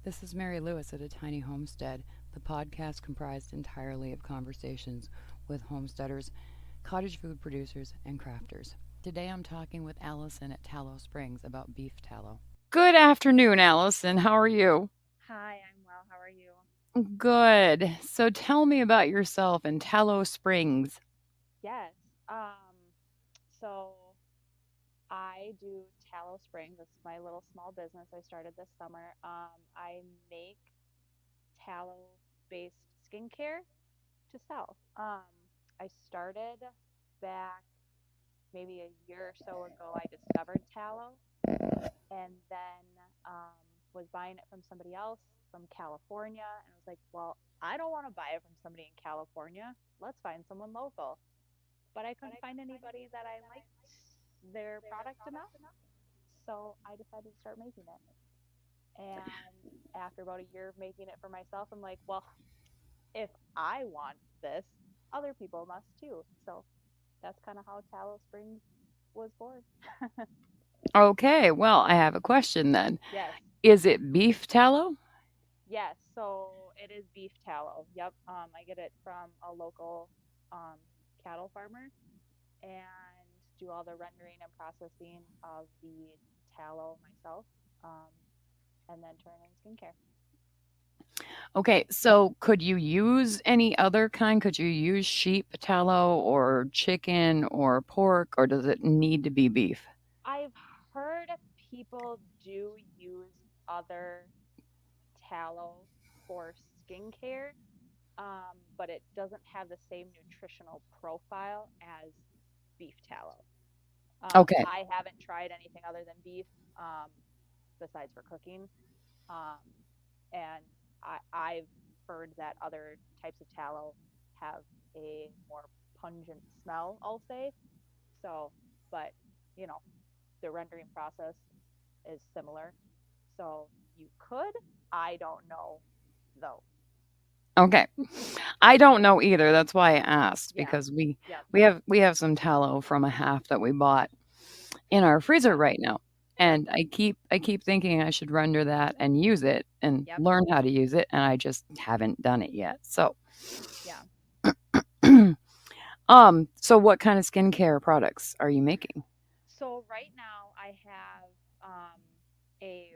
This is Mary Lewis at A Tiny Homestead, the podcast comprised entirely of conversations with homesteaders, cottage food producers, and crafters. Today I'm talking with Alison at Tallow Springs about beef tallow. Good afternoon, Alison. How are you? Hi, I'm well. How are you? Good. So tell me about yourself in Tallow Springs. Yes. Um, so I do Tallow Springs. It's my little small business I started this summer. I make tallow-based skincare to sell. I started back maybe a year or so ago. I discovered tallow and then was buying it from somebody else from California, and I was like, well, I don't want to buy it from somebody in California. Let's find someone local. But I couldn't find anybody that I liked their product enough. So I decided to start making it. And after about a year of making it for myself, I'm like, well, if I want this, other people must too. So that's kind of how Tallow Springs was born. Okay, well, I have a question then. Yes. Is it beef tallow? Yes. So it is beef tallow. Yep. I get it from a local um, cattle farmer and do all the rendering and processing of the tallow myself, um, and then turn it into skincare. Okay, so could you use any other kind? Could you use sheep tallow or chicken or pork, or does it need to be beef? I've heard people do use other tallow for skincare, but it doesn't have the same nutritional profile as beef tallow. Okay. I haven't tried anything other than beef, um, besides for cooking. Um, and I've heard that other types of tallow have a more pungent smell, I'll say. So, but you know, the rendering process is similar. So you could. I don't know though. Okay. I don't know either. That's why I asked Yeah. because we Yep. we have we have some tallow from a half that we bought in our freezer Yeah. right now. Yep. And I keep thinking I should render that and use it and Yep. learn how to use it, and I just haven't done it yet. So, Yeah. so what kind of skincare products are you making? So right now I have a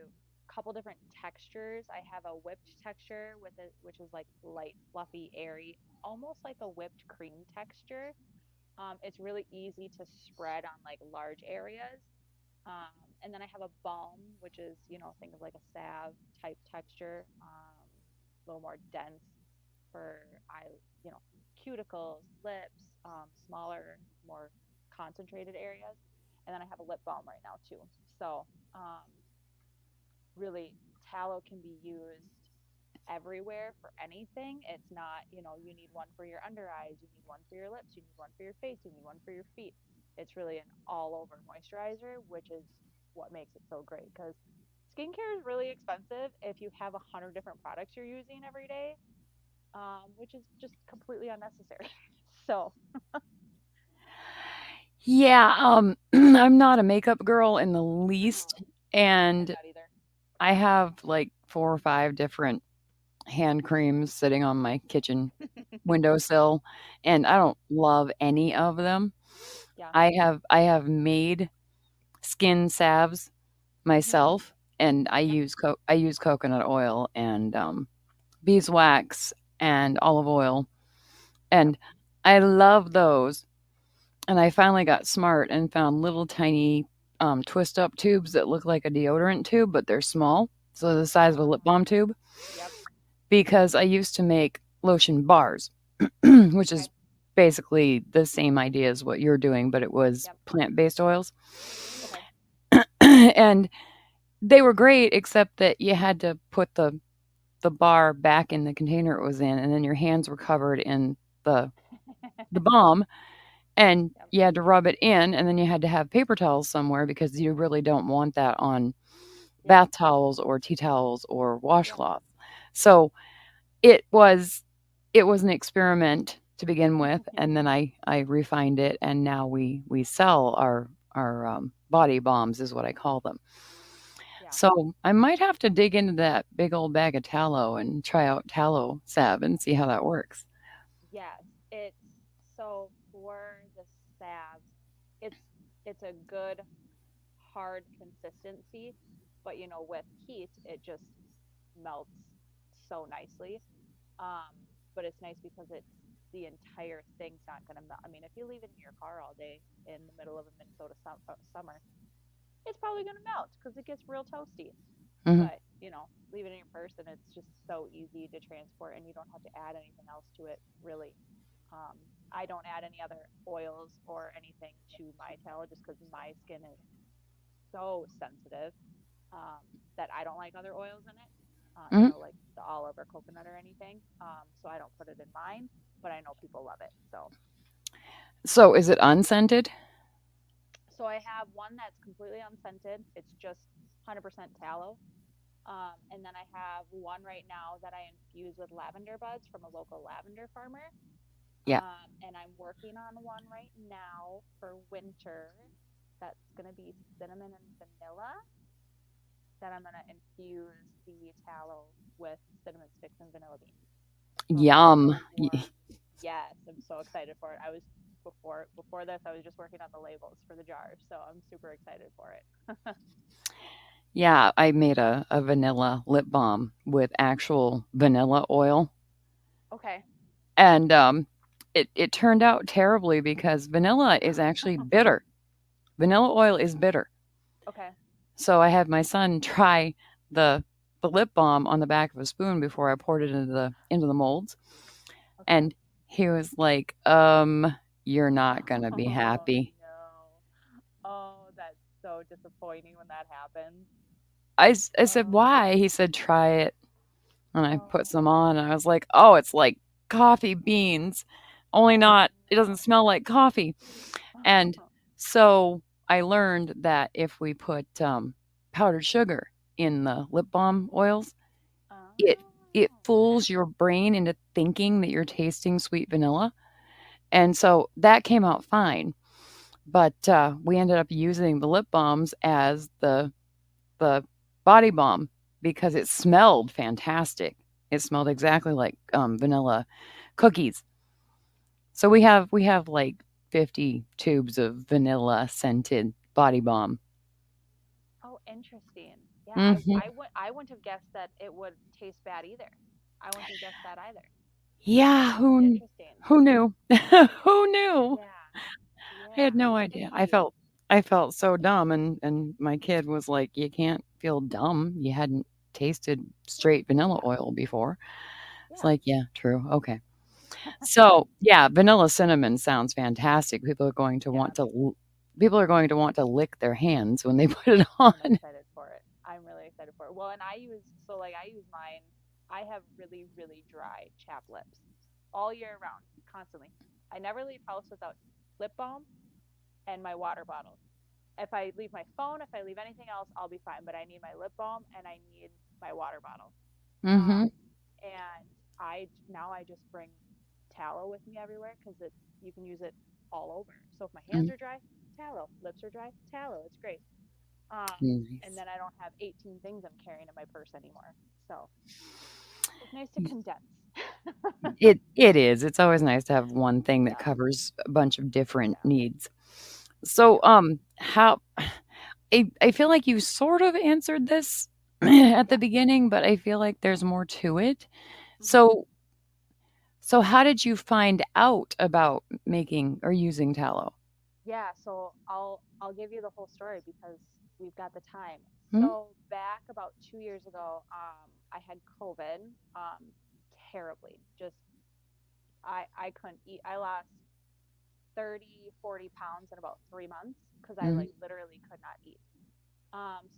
couple different textures. I have a whipped texture with it, which is like light, fluffy, airy, almost like a whipped cream texture. It's really easy to spread on like large areas. And then I have a balm, which is, think of like a salve type texture, a little more dense for you know, cuticles, lips, smaller, more concentrated areas. And then I have a lip balm right now too. So, really, tallow can be used everywhere for anything. It's not, you need one for your under eyes, you need one for your lips, you need one for your face, you need one for your feet. It's really an all over moisturizer, which is what makes it so great because skincare is really expensive if you have 100 different products you're using every day, which is just completely unnecessary. So, Yeah, I'm not a makeup girl in the uh least, I'm and not either. I have like 4 or 5 different hand creams sitting on my kitchen windowsill, and I don't love any of them. Yeah. I have made skin salves Hmm. myself, and Yep. I use coconut oil and, beeswax and olive oil, Yep. and I love those. And I finally got smart and found little tiny, twist up tubes that look like a deodorant tube, but they're small, so the size of a lip Uh, balm tube, yep. because I used to make lotion bars, which Okay. is basically the same idea as what you're doing, but it was Yep. plant-based oils. Okay. And they were great, except that you had to put the bar back in the container it was in, and then your hands were covered in the the balm, and Yep. you had to rub it in, and then you had to have paper towels somewhere because you really don't want that on Yep. bath towels or tea towels or Yep. washcloth. So it was it was an experiment to begin with, and then I refined it, and now we sell our body bombs is what I call them. Yeah. So I might have to dig into that big old bag of tallow and try out tallow salve and see how that works. Yes, it's so for the salves, it's it's a good hard consistency, but with heat it just melts so nicely. Um, but it's nice because the entire thing's not gonna melt. I mean, if you leave it in your car all day in the middle of a Minnesota summer, it's probably gonna melt because it gets real toasty. Hmm. But leave it in your purse and it's just so easy to transport and you don't have to add anything else to it really. um, I don't add any other oils or anything to my tallow just because my skin is so sensitive, um, that I don't like other oils in it, Hmm. like the olive or coconut or anything, so I don't put it in mine, but I know people love it. So is it unscented? So I have one that's completely unscented, it's just 100% tallow. And then I have one right now that I infuse with lavender buds from a local lavender farmer. Yeah. And I'm working on one right now for winter that's going to be cinnamon and vanilla, that I'm going to infuse the tallow with cinnamon sticks and vanilla beans. So I'm going to Yum. go work. Yes, I'm so excited for it. I was before this, I was just working on the labels for the jars, so I'm super excited for it. Yeah, I made a vanilla lip balm with actual vanilla oil. Okay. And it turned out terribly because vanilla is actually bitter. Vanilla oil is bitter. Okay. So I had my son try the the lip balm on the back of a spoon before I poured it into the molds, Okay. and he was like, you're not gonna be Oh happy." no. Oh, that's so disappointing when that happens. I said, Oh, "Why?" He said, "Try it." And I put some oh, on, and I was like, "Oh, it's like coffee beans, only oh not. It doesn't smell like coffee." And no. so I learned that if we put powdered sugar in the lip balm oils, it it Okay. fools your brain into thinking that you're tasting sweet vanilla. And so that came out fine. But we ended up using the lip balms as the body balm because it smelled fantastic. It smelled exactly like vanilla cookies. So we have like 50 tubes of vanilla scented body balm. Oh, interesting. Yeah, Hmm. I wouldn't have guessed that it would taste bad either. I wouldn't have guessed that either. Yeah, That's interesting. who knew? Who knew? Yeah. I had Yeah. no Well, idea. thank you. I felt so dumb, and my kid was like, "You can't feel dumb. You hadn't tasted straight vanilla Yeah. oil before." It's Yeah. like, "Yeah, true. Okay." So, yeah, vanilla cinnamon sounds fantastic. Yes. People are going to want to lick their hands when they put it on. I'm excited for it. I'm really excited for it. Well, and I use mine. I have really, really dry chap lips all year round, constantly. I never leave house without lip balm and my water bottle. If I leave my phone, if I leave anything else, I'll be fine. But I need my lip balm and I need my water bottle. Um, Mhm. and I just bring tallow with me everywhere because it's you can use it all over. So if my hands Mm, are dry, tallow. Lips are dry, tallow. It's great. And nice. then I don't have 18 things I'm carrying in my purse anymore. So it's nice to condense. It is. It's always nice to have one thing that Yeah, covers a bunch of different yeah, needs. So, yeah. how I feel like you sort of answered this at the Yeah. beginning, but I feel like there's more to it. Hmm. So how did you find out about making or using tallow? Yeah, so I'll give you the whole story because we've got the time. Mhm. So back about 2 years ago, I had COVID, terribly. Just I couldn't eat. I lost 30, 40 pounds in about 3 months because I Mhm. like literally could not eat.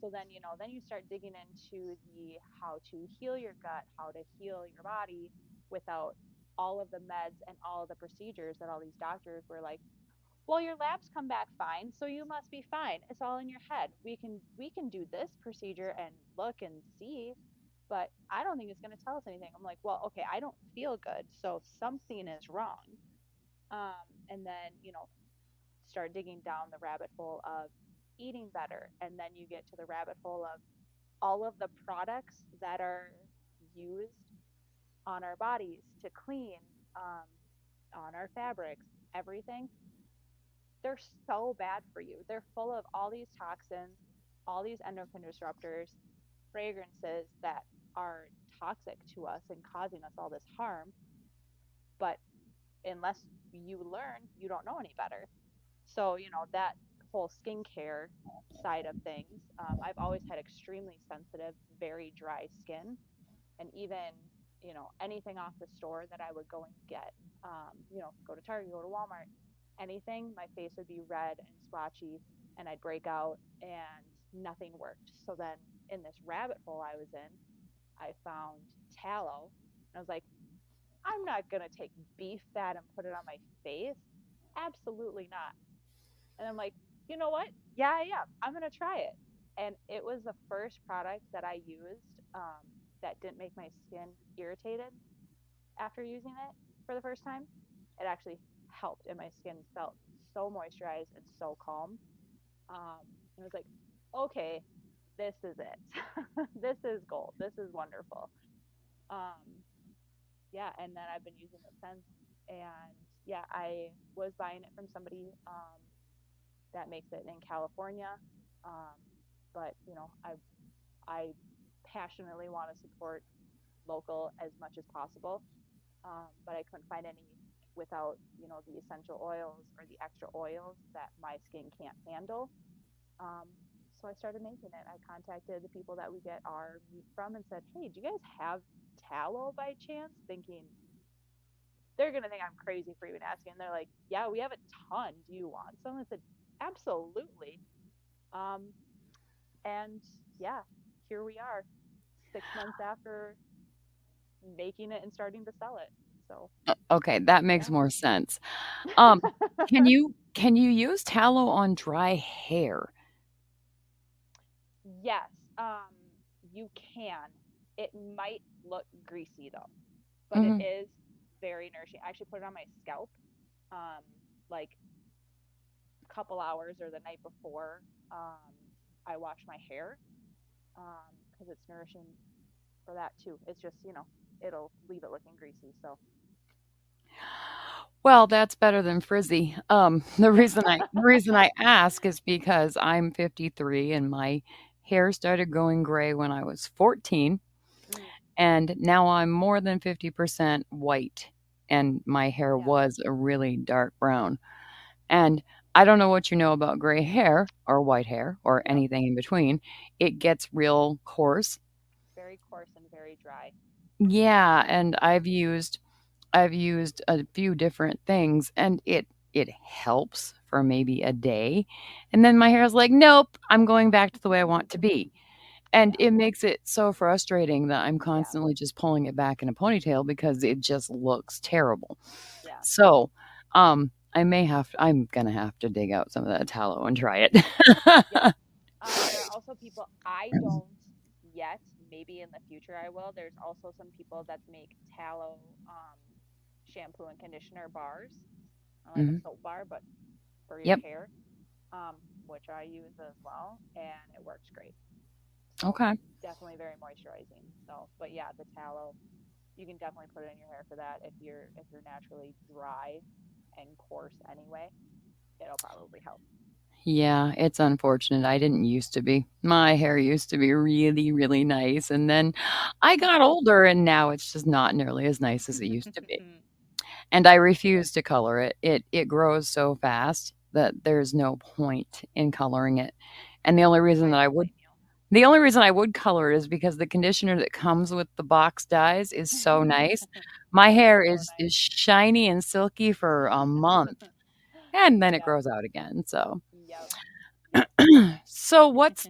So then, then you start digging into the how to heal your gut, how to heal your body without all of the meds and all of the procedures that all these doctors were like, well, your labs come back fine, so you must be fine. It's all in your head. We can do this procedure and look and see, but I don't think it's going to tell us anything. I'm like, well, okay, I don't feel good, so something is wrong. And then, start digging down the rabbit hole of eating better, and then you get to the rabbit hole of all of the products that are used on our bodies to clean, um, on our fabrics, everything, they're so bad for you. They're full of all these toxins, all these endocrine disruptors, fragrances that are toxic to us and causing us all this harm. But unless you learn, you don't know any better. So, that whole skincare side of things, I've always had extremely sensitive, very dry skin. And even, anything off the store that I would go and get, go to Target, go to Walmart, anything, my face would be red and splotchy and I'd break out and nothing worked. So then in this rabbit hole I was in, I found tallow and I was like, I'm not going to take beef fat and put it on my face. Absolutely not. And I'm like, you know what? Yeah, I am. I'm going to try it. And it was the first product that I used, that didn't make my skin irritated after using it for the first time. It actually helped, and my skin felt so moisturized and so calm. And I was like, okay, this is it. This is gold. This is wonderful. Um, yeah, and then I've been using it since. And yeah, I was buying it from somebody, that makes it in California. Um, but I passionately want to support local as much as possible. But I couldn't find any without the essential oils or the extra oils that my skin can't handle. Um, so I started making it. I contacted the people that we get our meat from and said, "Hey, do you guys have tallow by chance?" Thinking they're gonna think I'm crazy for even asking. And they're like, "Yeah, we have a ton. Do you want some?" I said, "Absolutely." Um, and yeah, here we are, 6 months after making it and starting to sell it. So Okay, that makes yeah. more sense. Um, can you use tallow on dry hair? Yes, you can. It might look greasy though, but it Mhm. is very nourishing. I actually put it on my scalp, um, like a couple hours or the night before, I wash my hair, because it's nourishing for that too. It's just, it'll leave it looking greasy. So Well, that's better than frizzy. The reason I ask is because I'm 53 and my hair started going gray when I was 14, mm, and now I'm more than 50% white, and my hair yeah, was a really dark brown. And I don't know what you know about gray hair or white hair or yep, anything in between. It gets real coarse. very coarse and very dry. Yeah, and I've used a few different things and it helps for maybe a day. And then my hair is like, "Nope, I'm going back to the way I want to be." And Yeah, it makes it so frustrating that I'm yeah, constantly just pulling it back in a ponytail because it just looks terrible. yeah. So, I'm gonna have to dig out some of that tallow and try it. Yep. There are also people I don't yet. Maybe in the future I will. There's also some people that make tallow, shampoo and conditioner bars, like a Mhm. soap bar, but for your Yep. hair, um, which I use as well, and it works great. So Okay. definitely very moisturizing. So, but yeah, the tallow, you can definitely put it in your hair for that. If you're naturally dry and coarse anyway, it'll probably help. Yeah, it's unfortunate. I didn't used to be. My hair used to be really, really nice, and then I got older, and now it's just not nearly as nice as it used to be. And I Me neither. refuse to color it. It grows so fast that there's no point in coloring it. And I don't blame the only reason I would color it is because the conditioner that comes with the box dyes is so you. nice. My It is hair so is shiny and silky for a month, nice. and then it Yep. grows out again. So Yep. Yep. So what's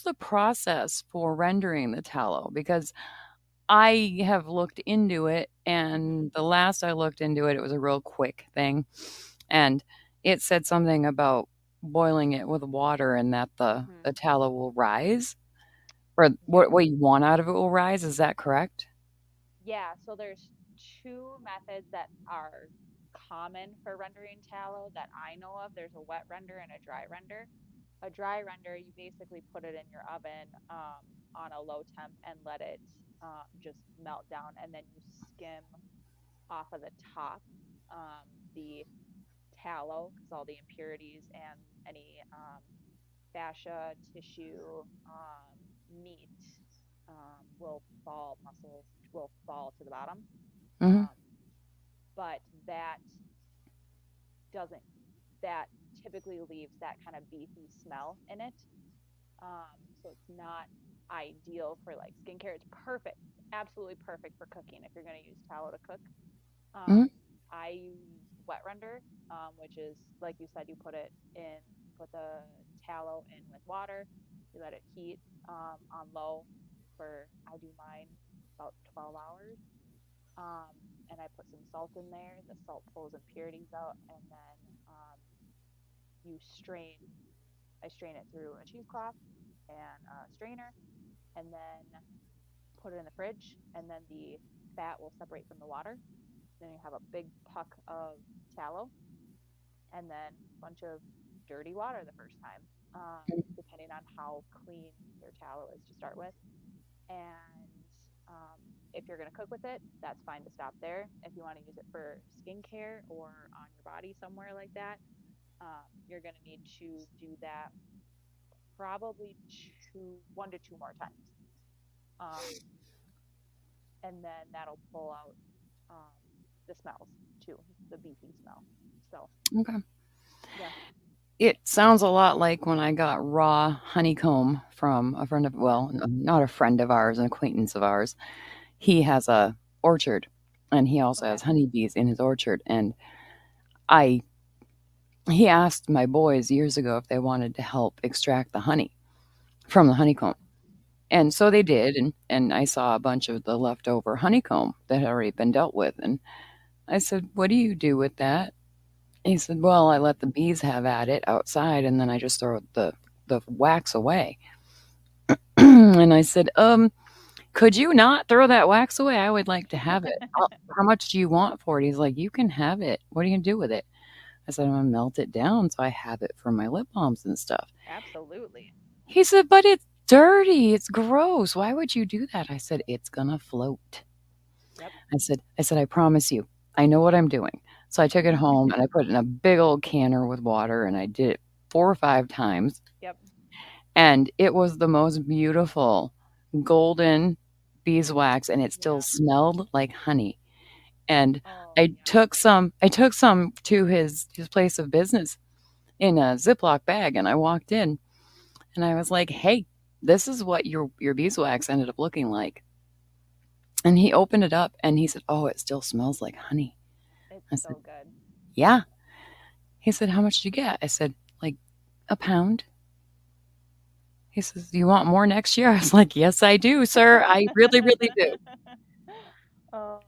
the process for rendering the tallow? Because I have looked into it, Mhm. and the last I looked into it, it was a real quick thing, and it said something about boiling it with water and that Mhm. the tallow will rise, or Yes. what you want out of it will rise. Is that correct? Yeah. So there's two methods that are common for rendering tallow that I know of. There's a wet render and a dry render. a dry render, you basically put it in your oven on a low temp and let it just melt down, and then you skim off of the top the tallow because all the impurities and any fascia, tissue, meat will fall, muscles will fall to the bottom. Mm-hmm. Um, but doesn't, that typically leaves that kind of beefy smell in it. So it's not ideal for like skincare. It's perfect, absolutely perfect for cooking if you're going to use tallow to cook. Mm-hmm. Um, I use wet render, which is like you said, you put it in, put the tallow in with water, you let it heat on low for, I do mine about 12 hours. Um, and I put some salt in there. The salt pulls impurities out, and then you strain. I strain it through a cheesecloth and a strainer, and then put it in the fridge, and then the fat will separate from the water. Then you have a big puck of tallow, and then a bunch of dirty water the first time, depending on how clean your tallow is to start with. And if you're going to cook with it, that's fine to stop there. If you want to use it for skincare or on your body somewhere like that, you're going to need to do that probably 1 to 2 more times. Um, and then that'll pull out um, the smells too, the beefy smell. So, Okay. yeah. It sounds a lot like when I got raw honeycomb from a friend of, well, not a friend of ours, an acquaintance of ours. He has a orchard, and he also Okay. has honeybees in his orchard. And I, he asked my boys years ago if they wanted to help extract the honey from the honeycomb. Yep. And so they did, and I saw a bunch of the leftover honeycomb that had already been dealt with. And I said, "What do you do with that?" He said, "Well, I let the bees have at it outside, and then I just throw the wax away." And I said, could you not throw that wax away? I would like to have it. How much do you want for it?" He's like, "You can have it. What are you gonna do with it?" I said, "I'm gonna melt it down so I have it for my lip balms and stuff." Absolutely. He said, "But it's dirty. It's gross. Why would you do that?" I said, "It's gonna float." Yep. I promise you, I know what I'm doing. So I took it home and I put it in a big old canner with water and I did it 4 or 5 times. Yep. And it was the most beautiful golden beeswax and it still Yeah. smelled like honey. And Oh, I yeah. took some I took some to his place of business in a Ziploc bag and I walked in and I was like, "Hey, this is what your beeswax ended up looking like." And he opened it up and he said, "Oh, it still smells like honey." It's I said, so good. "Yeah." He said, "How much did you get?" I said, "Like a pound." He says, "Do you want more next year?" I was like, "Yes, I do, sir. I really, really do." Oh,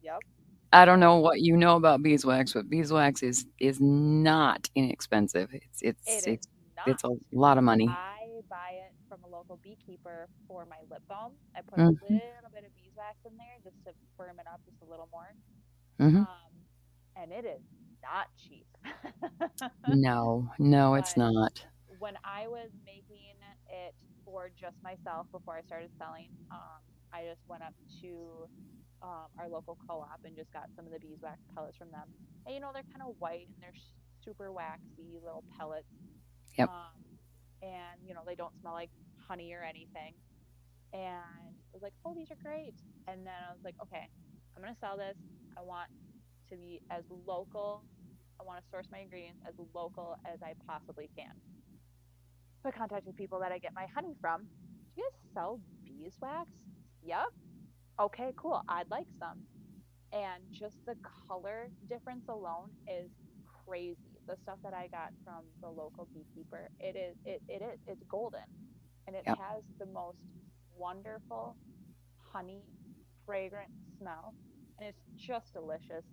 yep. I don't know Oh, what you know about beeswax, but beeswax is not inexpensive. it is It's not. a lot of money. I buy it from a local beekeeper for my lip balm. I put a Mhm, little bit of beeswax in there just to firm it up just a little more. mhm. Um, and it is not cheap. No, no, it's But not. when I was making it for just myself before I started selling, I just went up to our local co-op and just got some of the beeswax pellets from them. And they're kind of white and they're super waxy little pellets. Yep, Um, and they don't smell like honey or anything. And I was like, oh, these are great. And then I was like, okay, I'm gonna sell this. I want to be as local. I want to source my ingredients as local as I possibly can. So I contacted people that I get my honey from. Do you guys sell beeswax? Yep. Okay, cool. I'd like some. And just the color difference alone is crazy. The stuff that I got from the local beekeeper, it's golden, and it yep. has the most wonderful honey fragrant smell, and it's just delicious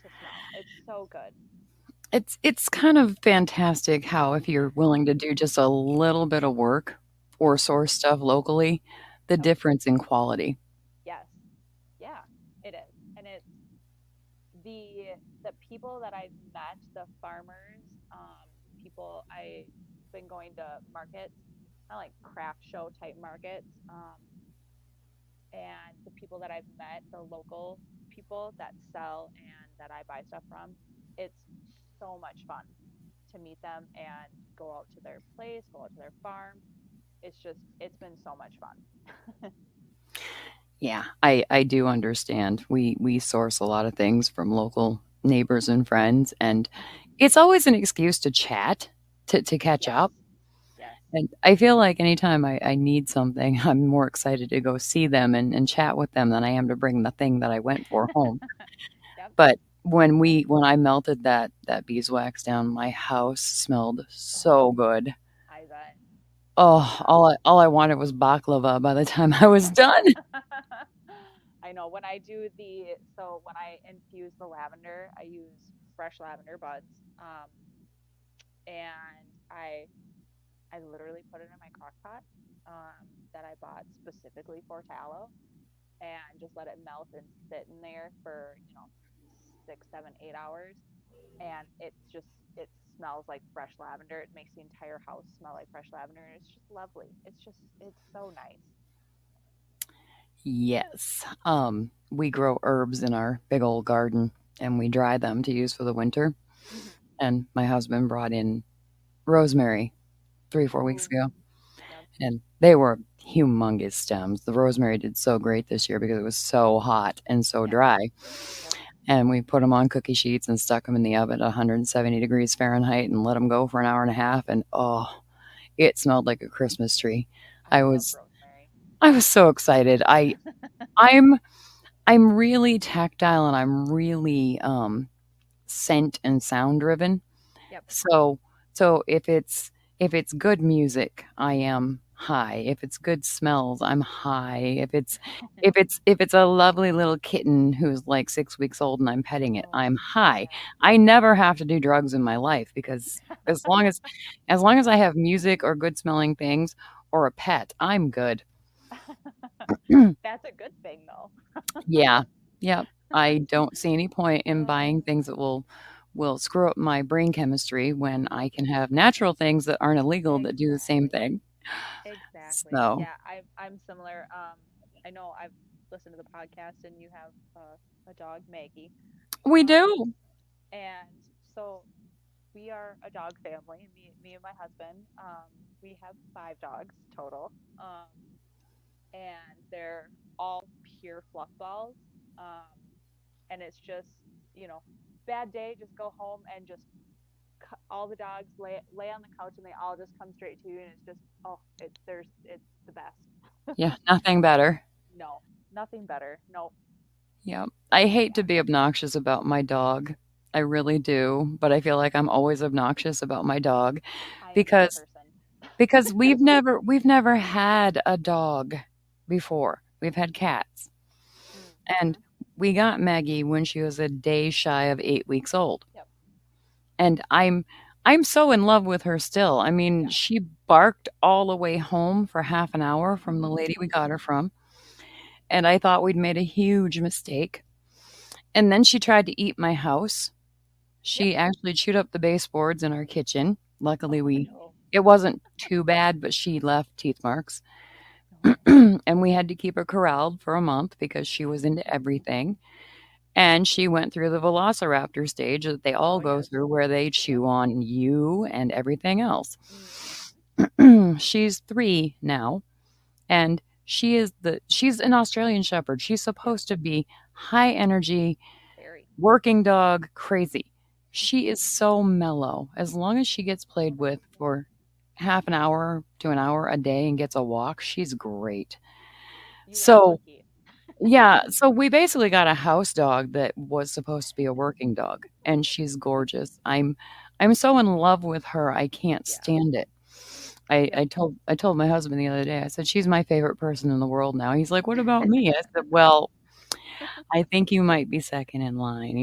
to smell. It's so good. It's kind of fantastic how if you're willing to do just a little bit of work or source Mhm. stuff locally, the Yep. difference in quality. Yes. Yeah, it is. And it's the the people that I've met, the farmers, people I been going to markets, kind of like craft show type markets. And the people that I've met, the local people that sell and that I buy stuff from, it's so much fun to meet them and go out to their place, go out to their farm. It's been so much fun. Yeah, I do understand. We source a lot of things from local neighbors and friends, and Hmm. it's always an excuse to chat, to catch Yes, up. yes. And I feel like anytime I need something, I'm more excited to go see them and chat with them than I am to bring the thing that I went for home. Yep, But when yep. when I melted that beeswax down, my house smelled Oh, so good. I bet. Oh, Yeah. all I wanted was baklava by the time I was done. I know when I do when I infuse the lavender, I use fresh lavender buds. And I literally put it in my crock pot that I bought specifically for tallow and just let it melt and sit in there for, 6, 7, 8 hours. And it smells like fresh lavender. It makes the entire house smell like fresh lavender. And it's just lovely. It's so nice. Yes. We grow herbs in our big old garden and we dry them to use for the winter. Hmm. And my husband brought in rosemary 3, 4 weeks Ooh, ago, yep, and they were humongous stems. The rosemary did so great this year because it was so hot and so yep, dry. yep. And we put them on cookie sheets and stuck them in the oven at 170 degrees Fahrenheit and let them go for an hour and a half. And oh, it smelled like a Christmas tree. I I love was rosemary. I was so excited. I'm I'm really tactile and I'm really scent and sound driven. Yep. So if it's good music, I am high. If it's good smells, I'm high. If it's a lovely little kitten who's like 6 weeks old and I'm petting it, Oh, I'm high. yeah. I never have to do drugs in my life because as long as as long as I have music or good smelling things or a pet, I'm good. That's a good thing, though. Yeah. Yep. I don't see any point in Oh, buying things that will screw up my brain chemistry when I nope. can have natural things that aren't illegal that do the same Exactly. thing. Exactly. So, Yeah, I'm similar. I know I've listened to the podcast and you have a dog, Maggie. we Um, do. and so we are a dog family. Me and my husband. We have 5 dogs total. And they're all pure fluff balls. Um, and it's just, you know, bad day, just go home and just all the dogs lay on the couch and they all just come straight to you and it's just it's the best. Yeah, nothing better. No, nothing better. No. Yeah. I hate to Yeah, be obnoxious about my dog. I really do, but I feel like I'm always obnoxious about my dog I am that because person. because we've never had a dog before. We've had cats. And Mm-hmm. we got Maggie when she was a day shy of 8 weeks old. Yep. And I'm so in love with her still. I mean, Yeah. she barked all the way home for half an hour from the lady we got her from, and I thought we'd made a huge mistake. And then she tried to eat my house. Yep. She actually chewed up the baseboards in our kitchen. Luckily, Oh we no. it wasn't too bad, but she left teeth marks. No. And we had to keep her corralled for a month because she was into everything. And she went through the velociraptor stage that they all Oh go yes. through where they Yep. chew on you and everything else. Mm-hmm. She's 3 now, and she's an Australian Shepherd. She's Yep. supposed to be high energy, Very. working dog, crazy. She is Mm-hmm. so mellow. As long as she gets Oh, played that's with cool. for half an hour to an hour a day and gets a walk, she's great. You are So, lucky. yeah, so we basically got a house dog that was supposed to be a working dog, and she's gorgeous. I'm so in love with her, I can't Yeah. stand it. I Yep. I told I told my husband the other day, I said, "She's my favorite person in the world now." He's like, "What about me?" I said, "Well, I think you might be second in line."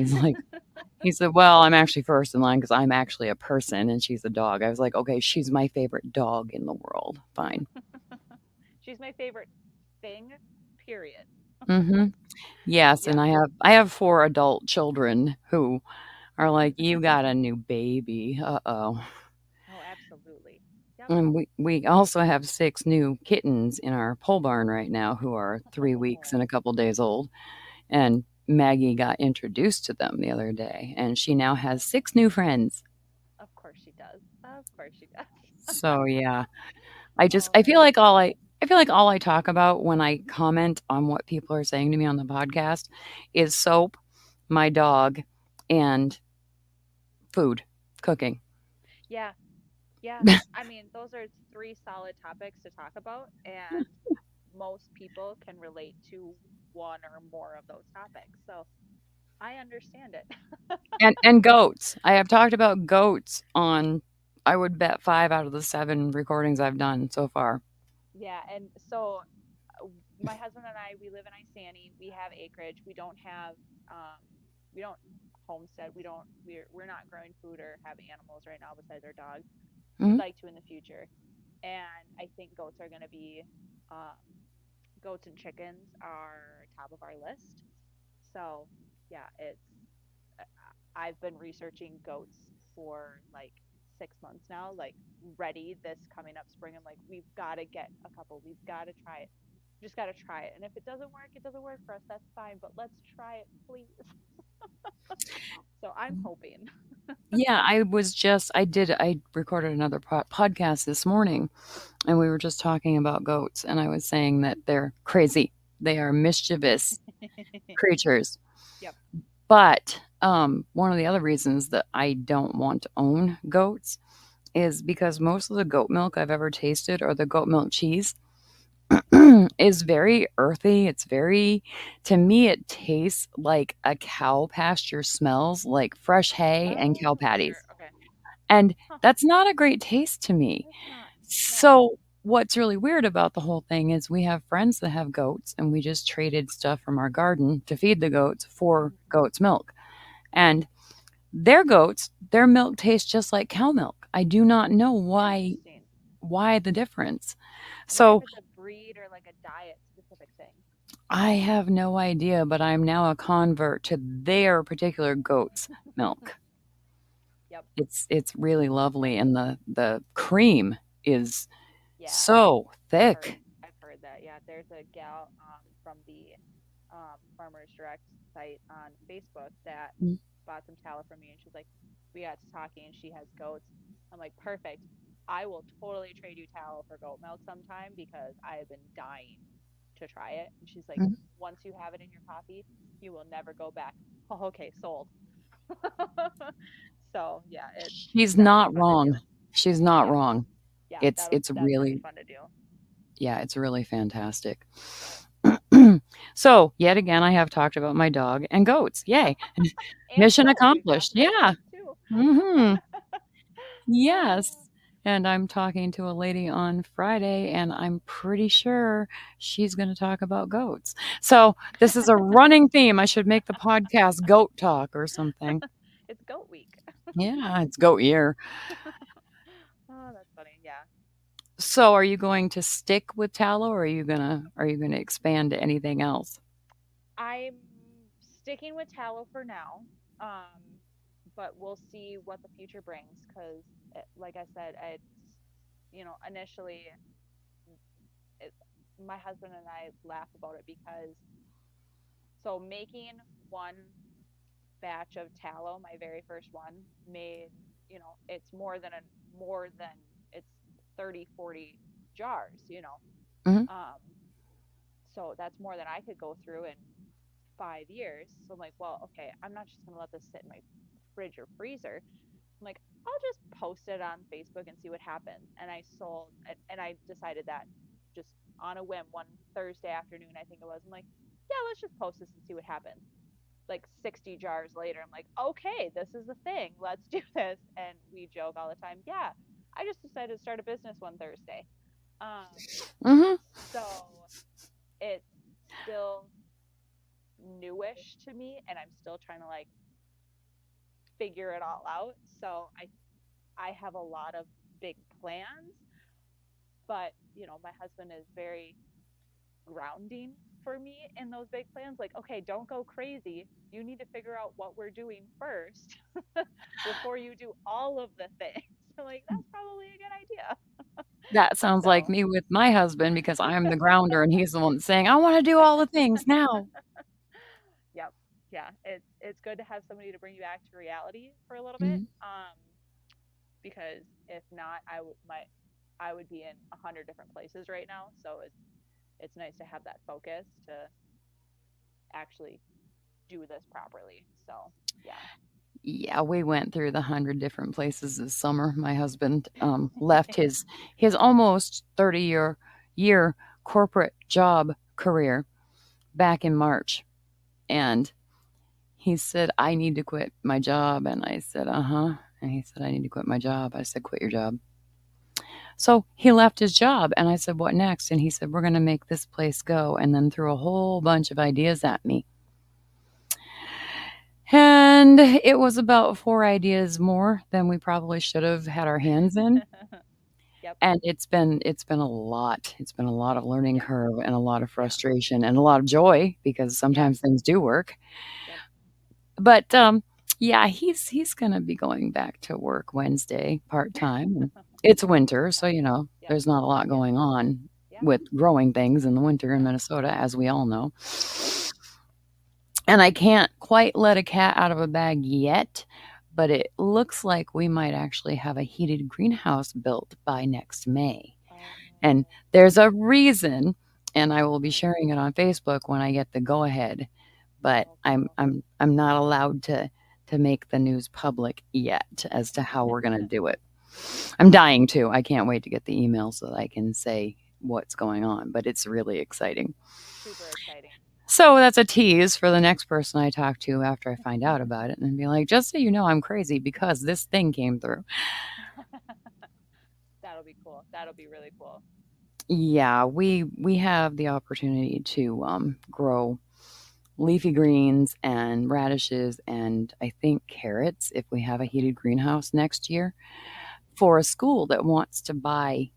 He said, "Well, I'm actually first in line because 'cause I'm actually a person and she's a dog." I was like, "Okay, she's my favorite dog in the world. Fine." She's my favorite thing, period. Mhm. Yes, and Yeah. I have 4 adult children who are like, "You got a new baby. Uh-oh." Oh, absolutely. Yep. And we also have 6 new kittens in our pole barn right now who are 3 weeks and a couple days old, and Maggie got introduced to them the other day, and she now has 6 new friends. Of course she does. Of course she does. So, yeah. Oh, I feel that's like funny. I feel like all I talk about when I comment on what people are saying to me on the podcast is soap, my dog, and food, cooking. Yeah. Yeah. I mean, those are three solid topics to talk about, and most people can relate to one or more of those topics. So I understand it. And goats. I have talked about goats on, I would bet 5 out of the 7 recordings I've done so far. Yeah. And so my husband and I, we live in Isani. We have acreage. Um, we don't homestead. We're not growing food or have animals right now besides our dog. We'd Mhm, like to in the future. And I think goats are going to be, um, goats and chickens are top of our list. So yeah, uh, I've been researching goats for like 6 months now, like ready this coming up spring. I'm like, we've got to get a couple. We've got to try it. Just got to try it. And if it doesn't work, it doesn't work for us. That's fine. But let's try it, please. So I'm mhm. hoping. Yeah, I recorded another podcast this morning, and we were just talking about goats, and I was saying that they're crazy. They are mischievous creatures. Yep. But, one of the other reasons that I don't want to own goats is because most of the goat milk I've ever tasted, or the goat milk cheese, is very earthy. It's very, to me, it tastes like a cow pasture smells like fresh hay and cow Oh, sure. patties. Okay. And Huh. that's not a great taste to me. It's not. No. So, what's really weird about the whole thing is we have friends that have goats, and we just traded stuff from our garden to feed the goats for Hmm. goat's milk. And their goats, their milk tastes just like cow milk. I do not know Interesting. why the difference. I wonder if So, it's a breed or like a diet specific thing. I have no idea, but I'm now a convert to their particular goat's milk. Yep. It's really lovely, and the cream is Yeah. so I've heard thick. I've heard that. Yeah, there's a gal from the Farmers Direct site on Facebook that Mm, bought some tallow from me, and she's like, we got to talking, and she has goats. I'm like, perfect. I will totally trade you tallow for goat milk sometime because I have been dying to try it. And she's like, mhm. once you have it in your coffee, you will never go back. Oh, okay, sold. So yeah, She's that'll be not fun to do. wrong. She's not Yeah, wrong. yeah, It's that's gonna be really, fun to do. yeah, it's really fantastic. So, yet again, I have talked about my dog and goats. Yay. And Mission milk. We've accomplished. talked about Yeah. milk too. Mhm. Yes. Oh, And I'm talking to a lady on Friday, and I'm pretty sure she's going to talk about goats. So this is a running theme. I should make the podcast Goat Talk or something. it's goat week. Yeah, it's goat year. Oh, that's funny. Yeah. So are you going to stick with tallow, or are you gonna expand to anything else? I'm sticking with tallow for now. But we'll see what the future brings because, like I said, initially, it, my husband and I laugh about it because so making one batch of tallow, my very first one, made, it's more than it's 30, 40 jars, Mhm, Um, so that's more than I could go through in 5 years. So I'm like, well, okay, I'm not just gonna let this sit in my fridge or freezer. I'm like, I'll just post it on Facebook and see what happens. And I decided that just on a whim one Thursday afternoon, I think it was. I'm like, yeah, let's just post this and see what happens. Like 60 jars later, I'm like, okay, this is the thing. Let's do this. And we joke all the time. Yeah, I just decided to start a business one Thursday. Um, mhm. so it's still newish to me, and I'm still trying to like figure it all out. So I have a lot of big plans, but my husband is very grounding for me in those big plans. Like, okay, don't go crazy. You need to figure out what we're doing first before you do all of the things. So like, that's probably a good idea. That sounds like So, me with my husband because I'm the grounder and he's the one that's saying, "I wanna do all the things now." yep, yeah, it's good to have somebody to bring you back to reality for a little bit. Mhm. Because if not, I would be in 100 different places right now. So it's nice to have that focus to actually do this properly. So yeah. Yeah, we went through the 100 different places this summer. My husband, left his almost 30-year corporate job career back in March, and he said, "I need to quit my job," and I said, "Uh-huh," and he said, "I need to quit my job." I said, "Quit your job." So he left his job, and I said, "What next?" And he said, "We're gonna make this place go," and then threw a whole bunch of ideas at me. And it was about 4 ideas more than we probably should have had our hands in, Yep. and it's been a lot. It's been a lot of learning Yep. curve and a lot of Yeah. frustration and a lot of joy because Yes. sometimes things do work. Yep. But, yeah, he's gonna be going back to work Wednesday part-time, and it's winter, so, Nice. Yep. there's not a lot Yeah. going on Yeah. with growing things in the winter in No. Minnesota, as we all know. Yep. And I can't quite let a cat out of a bag yet, but it looks like we might actually have a heated greenhouse built by next May. Oh. And there's a reason, and I will be Uh-huh. sharing it on Facebook when I get the go ahead, but Oh, I'm cool. I'm I'm not allowed to make the news public yet as to how we're gonna do it. I'm dying to. I can't wait to get the email so that I can say what's going on, but it's really exciting. Super exciting. So that's a tease for the next person I talk to after I find out about it and be like, just so you know, I'm crazy because this thing came through. That'll be cool. That'll be really cool. Yeah, we have the opportunity to grow leafy greens and radishes and I think carrots if we have a heated greenhouse next year Uh-huh. for a school that wants to buy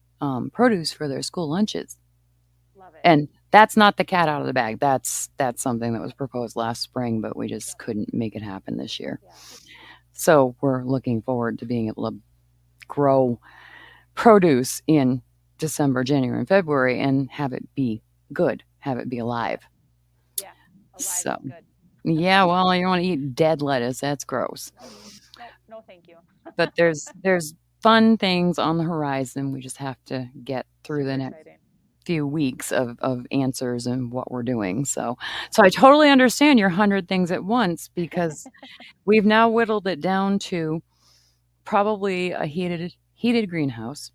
produce for their school lunches. Love it. And that's not the cat out of the bag. That's something that was proposed last spring, but we just Yep. couldn't make it happen this year. Yeah. So we're looking forward to being able to grow produce in December, January, and February and have it be good, have it be Yeah. alive. Yeah. Alive So, is good. yeah, well, you want to eat dead lettuce, that's gross. Nope. Nope. No, thank you. But there's fun things on the horizon. We just have to get through Super the next exciting. few weeks of answers and what we're doing. So I Yeah. totally understand your 100 things at once because we've now whittled it down to probably a heated greenhouse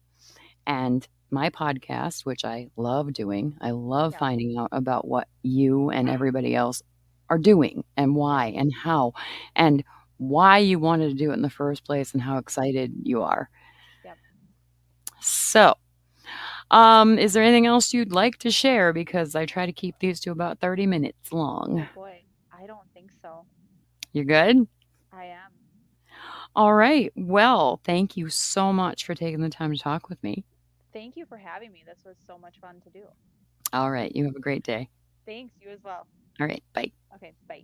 and my podcast, which I love doing. I love Yep. finding out about what you and everybody else are doing and Yep. why and how and why you wanted to do it in the first place and how excited you are. Yep. So, is there anything else you'd like to share? Because I try to keep these to about 30 minutes long. Oh boy. I don't think so. You're good? I am. All right. Well, thank you so much for taking the time to talk with me. Thank you for having me. This was so much fun to do. All right. You have a great day. Thanks. You as well. All right. Bye. Okay. Bye.